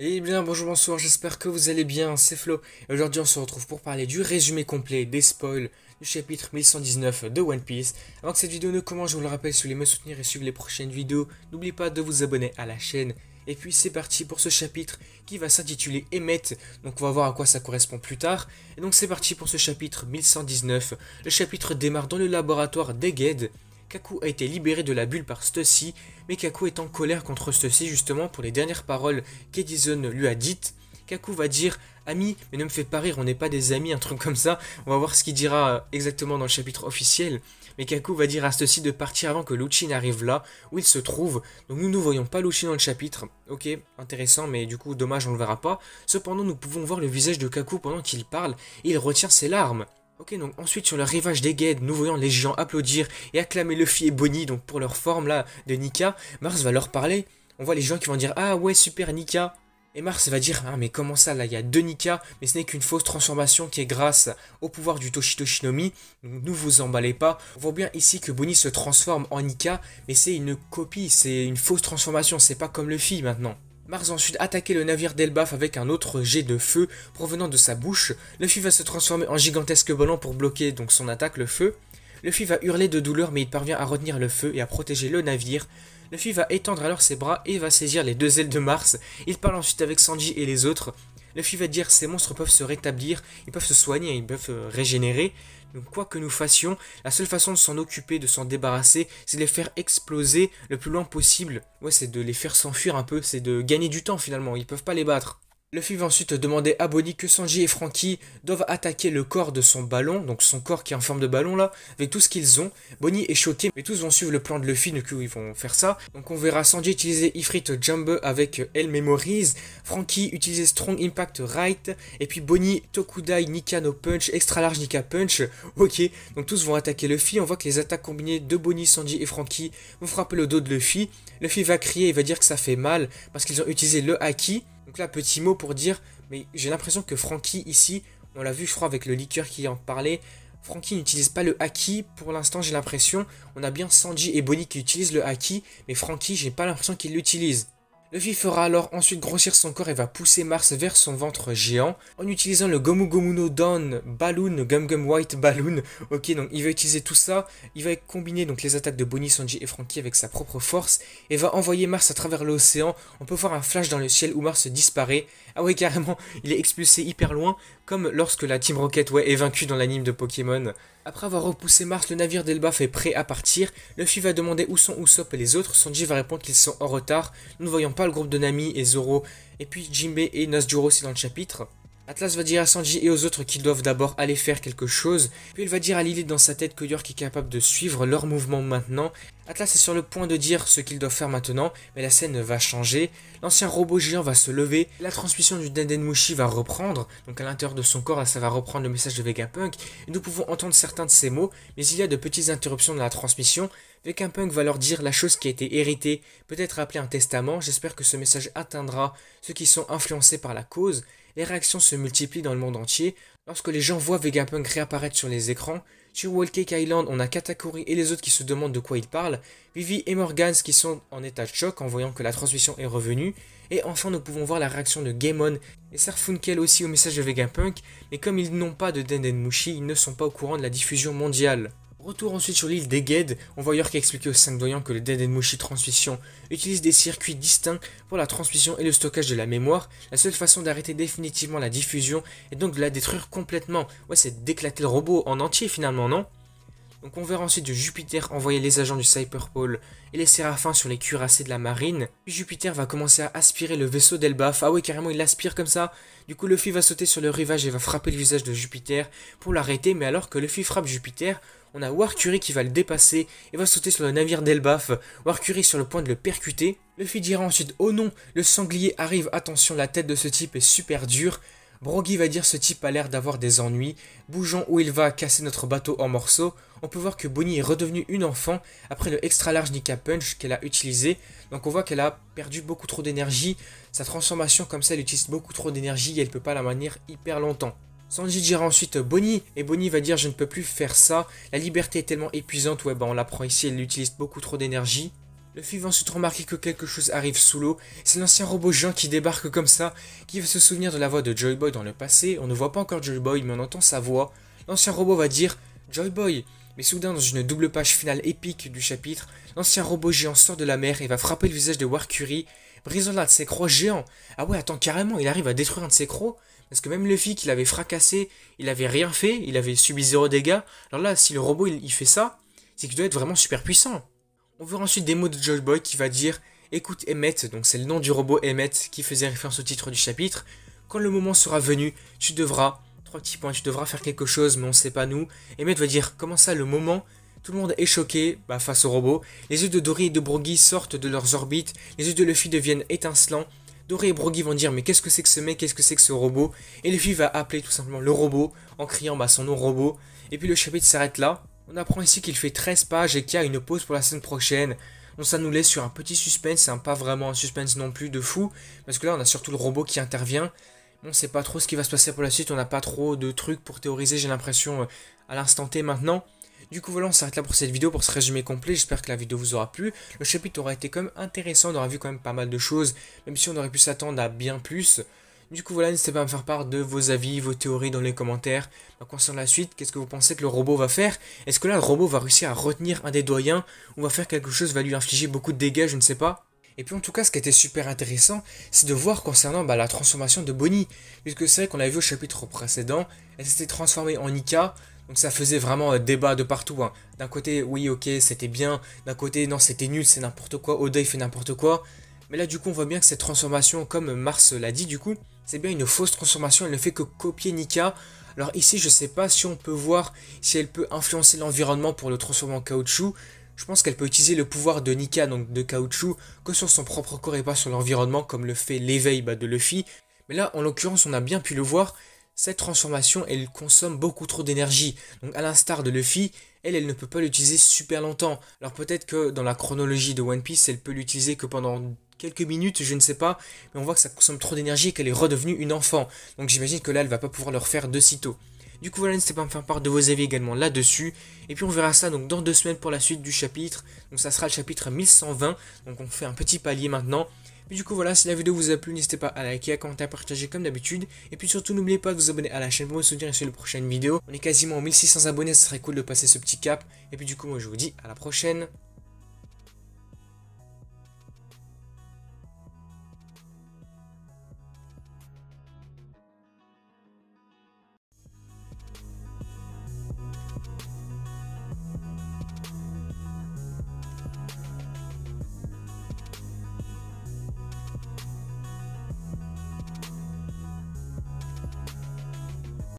Eh bien, bonjour, bonsoir, j'espère que vous allez bien, c'est Flo. Et aujourd'hui, on se retrouve pour parler du résumé complet des spoils du chapitre 1119 de One Piece. Avant que cette vidéo ne commence, je vous le rappelle, si vous voulez me soutenir et suivre les prochaines vidéos, n'oubliez pas de vous abonner à la chaîne. Et puis, c'est parti pour ce chapitre qui va s'intituler Emmet. Donc, on va voir à quoi ça correspond plus tard. Et donc, c'est parti pour ce chapitre 1119. Le chapitre démarre dans le laboratoire d'Egghead. Kaku a été libéré de la bulle par Stussy, mais Kaku est en colère contre Stussy justement pour les dernières paroles qu'Edison lui a dites. Kaku va dire ami, mais ne me fais pas rire, on n'est pas des amis, un truc comme ça. On va voir ce qu'il dira exactement dans le chapitre officiel. Mais Kaku va dire à Stussy de partir avant que Lucci n'arrive là où il se trouve. Donc nous ne voyons pas Lucci dans le chapitre. Ok, intéressant, mais du coup dommage, on ne le verra pas. Cependant, nous pouvons voir le visage de Kaku pendant qu'il parle et il retient ses larmes. Ok, donc ensuite sur le rivage d'Egghead, nous voyons les géants applaudir et acclamer Luffy et Bonnie, donc pour leur forme là de Nika. Mars va leur parler. On voit les gens qui vont dire ah ouais super Nika. Et Mars va dire ah mais comment ça là il y a deux Nika, mais ce n'est qu'une fausse transformation qui est grâce au pouvoir du Toshitoshinomi. Donc ne vous emballez pas. On voit bien ici que Bonnie se transforme en Nika, mais c'est une copie, c'est une fausse transformation, c'est pas comme Luffy maintenant. Mars ensuite attaquer le navire d'Elbaf avec un autre jet de feu provenant de sa bouche. Luffy va se transformer en gigantesque ballon pour bloquer donc son attaque, le feu. Luffy va hurler de douleur mais il parvient à retenir le feu et à protéger le navire. Luffy va étendre alors ses bras et va saisir les deux ailes de Mars. Il parle ensuite avec Sanji et les autres. Luffy va dire ces monstres peuvent se rétablir, ils peuvent se soigner, ils peuvent régénérer. Donc quoi que nous fassions, la seule façon de s'en occuper, de s'en débarrasser, c'est de les faire exploser le plus loin possible. Ouais, c'est de les faire s'enfuir un peu, c'est de gagner du temps finalement, ils peuvent pas les battre. Luffy va ensuite demander à Bonnie que Sanji et Franky doivent attaquer le corps de son ballon, donc son corps qui est en forme de ballon là, avec tout ce qu'ils ont. Bonnie est choquée, mais tous vont suivre le plan de Luffy, donc ils vont faire ça. Donc on verra Sanji utiliser Ifrit Jumbo avec Elle Memories, Franky utiliser Strong Impact Right, et puis Bonnie Tokudai Nika no Punch, Extra Large Nika Punch. Ok, donc tous vont attaquer Luffy. On voit que les attaques combinées de Bonnie, Sanji et Franky vont frapper le dos de Luffy. Luffy va crier et va dire que ça fait mal parce qu'ils ont utilisé le Haki. Donc là, petit mot pour dire, mais j'ai l'impression que Franky ici, on l'a vu je crois avec le liqueur qui en parlait, Franky n'utilise pas le haki pour l'instant j'ai l'impression, on a bien Sanji et Bonnie qui utilisent le haki, mais Franky j'ai pas l'impression qu'il l'utilise. Luffy fera alors ensuite grossir son corps et va pousser Mars vers son ventre géant en utilisant le Gomu Gomu no Dawn Balloon, Gum Gum White Balloon. Ok, donc il va utiliser tout ça, il va combiner donc les attaques de Bonnie, Sanji et Franky avec sa propre force et va envoyer Mars à travers l'océan. On peut voir un flash dans le ciel où Mars disparaît. Ah ouais, carrément, il est expulsé hyper loin, comme lorsque la Team Rocket ouais, est vaincue dans l'anime de Pokémon. Après avoir repoussé Mars, le navire d'Elbaf est prêt à partir. Luffy va demander où sont Usopp et les autres. Sanji va répondre qu'ils sont en retard. Nous ne voyons pas le groupe de Nami et Zoro. Et puis Jinbe et Nazjuro aussi dans le chapitre. Atlas va dire à Sanji et aux autres qu'ils doivent d'abord aller faire quelque chose. Puis il va dire à Lily dans sa tête que York est capable de suivre leurs mouvements maintenant. Atlas est sur le point de dire ce qu'ils doivent faire maintenant, mais la scène va changer. L'ancien robot géant va se lever, la transmission du Dendenmushi va reprendre, donc à l'intérieur de son corps, ça va reprendre le message de Vegapunk, et nous pouvons entendre certains de ces mots, mais il y a de petites interruptions dans la transmission. Vegapunk va leur dire la chose qui a été héritée, peut-être appelée un testament. J'espère que ce message atteindra ceux qui sont influencés par la cause. Les réactions se multiplient dans le monde entier. Lorsque les gens voient Vegapunk réapparaître sur les écrans, sur Whole Cake Island, on a Katakuri et les autres qui se demandent de quoi il parle, Vivi et Morgans qui sont en état de choc en voyant que la transmission est revenue, et enfin nous pouvons voir la réaction de Gaemon et Sarfunkel aussi au message de Vegapunk, mais comme ils n'ont pas de Dendenmushi, ils ne sont pas au courant de la diffusion mondiale. Retour ensuite sur l'île d'Egghead, on voit York expliquer aux 5 doyens que le Dendenmushi transmission utilise des circuits distincts pour la transmission et le stockage de la mémoire. La seule façon d'arrêter définitivement la diffusion est donc de la détruire complètement. Ouais, c'est d'éclater le robot en entier finalement, non? Donc on verra ensuite de Jupiter envoyer les agents du Cyberpole et les séraphins sur les cuirassés de la marine. Puis Jupiter va commencer à aspirer le vaisseau d'Elbaf. Ah ouais, carrément il l'aspire comme ça. Du coup Luffy va sauter sur le rivage et va frapper le visage de Jupiter pour l'arrêter. Mais alors que Luffy frappe Jupiter, on a Warcury qui va le dépasser et va sauter sur le navire d'Elbaf. Warcury sur le point de le percuter. Luffy dira ensuite oh non, le sanglier arrive, attention la tête de ce type est super dure. Brogy va dire ce type a l'air d'avoir des ennuis, bougeons où il va casser notre bateau en morceaux. On peut voir que Bonnie est redevenue une enfant après le extra large Nika Punch qu'elle a utilisé. Donc on voit qu'elle a perdu beaucoup trop d'énergie. Sa transformation comme ça elle utilise beaucoup trop d'énergie et elle peut pas la maintenir hyper longtemps. Sanji dira ensuite Bonnie et Bonnie va dire je ne peux plus faire ça. La liberté est tellement épuisante, ouais bah on l'apprend ici, elle utilise beaucoup trop d'énergie. Luffy va ensuite remarquer que quelque chose arrive sous l'eau. C'est l'ancien robot géant qui débarque comme ça, qui va se souvenir de la voix de Joy Boy dans le passé. On ne voit pas encore Joy Boy, mais on entend sa voix. L'ancien robot va dire Joy Boy. Mais soudain, dans une double page finale épique du chapitre, l'ancien robot géant sort de la mer et va frapper le visage de Warcury, brisant l'un de ses crocs géants. Ah ouais, attends, carrément, il arrive à détruire un de ses crocs. Parce que même Luffy qui l'avait fracassé, il avait rien fait, il avait subi 0 dégâts. Alors là, si le robot il fait ça, c'est qu'il doit être vraiment super puissant. On verra ensuite des mots de Joy Boy qui va dire écoute Emmett, donc c'est le nom du robot Emmett qui faisait référence au titre du chapitre. Quand le moment sera venu, tu devras, 3 petits points, tu devras faire quelque chose, mais on sait pas nous. Emmett va dire comment ça le moment. Tout le monde est choqué face au robot. Les yeux de Dory et de Brogy sortent de leurs orbites. Les yeux de Luffy deviennent étincelants. Dory et Brogy vont dire mais qu'est-ce que c'est que ce mec, qu'est-ce que c'est que ce robot. Et Luffy va appeler tout simplement le robot en criant son nom robot. Et puis le chapitre s'arrête là. On apprend ici qu'il fait 13 pages et qu'il y a une pause pour la semaine prochaine. Donc ça nous laisse sur un petit suspense, pas vraiment un suspense non plus de fou. Parce que là on a surtout le robot qui intervient. On sait pas trop ce qui va se passer pour la suite, on n'a pas trop de trucs pour théoriser j'ai l'impression à l'instant T maintenant. Du coup voilà, on s'arrête là pour cette vidéo, pour ce résumé complet, j'espère que la vidéo vous aura plu. Le chapitre aura été quand même intéressant, on aura vu quand même pas mal de choses, même si on aurait pu s'attendre à bien plus. Du coup voilà, n'hésitez pas à me faire part de vos avis, vos théories dans les commentaires. Concernant la suite, qu'est-ce que vous pensez que le robot va faire? Est-ce que là le robot va réussir à retenir un des doyens, ou va faire quelque chose, va lui infliger beaucoup de dégâts, je ne sais pas. Et puis en tout cas, ce qui était super intéressant, c'est de voir concernant la transformation de Bonnie. Puisque c'est vrai qu'on avait vu au chapitre précédent, elle s'était transformée en Nika. Donc ça faisait vraiment débat de partout. D'un côté, oui, ok, c'était bien. D'un côté, non, c'était nul, c'est n'importe quoi. Oda, il fait n'importe quoi. Mais là, du coup, on voit bien que cette transformation, comme Mars l'a dit, du coup, c'est bien une fausse transformation. Elle ne fait que copier Nika. Alors ici, je sais pas si on peut voir si elle peut influencer l'environnement pour le transformer en caoutchouc. Je pense qu'elle peut utiliser le pouvoir de Nika, donc de caoutchouc, que sur son propre corps et pas sur l'environnement, comme le fait l'éveil de Luffy. Mais là, en l'occurrence, on a bien pu le voir, cette transformation, elle consomme beaucoup trop d'énergie. Donc à l'instar de Luffy, elle ne peut pas l'utiliser super longtemps. Alors peut-être que dans la chronologie de One Piece, elle peut l'utiliser que pendant quelques minutes, je ne sais pas. Mais on voit que ça consomme trop d'énergie et qu'elle est redevenue une enfant. Donc j'imagine que là, elle va pas pouvoir le refaire de sitôt. Du coup voilà, n'hésitez pas à me faire part de vos avis également là-dessus. Et puis on verra ça donc dans 2 semaines pour la suite du chapitre. Donc ça sera le chapitre 1120. Donc on fait un petit palier maintenant. Et du coup voilà, si la vidéo vous a plu, n'hésitez pas à liker, à commenter, à partager comme d'habitude. Et puis surtout n'oubliez pas de vous abonner à la chaîne pour me soutenir et sur les prochaines vidéos. On est quasiment aux 1600 abonnés, ce serait cool de passer ce petit cap. Et puis du coup moi je vous dis à la prochaine.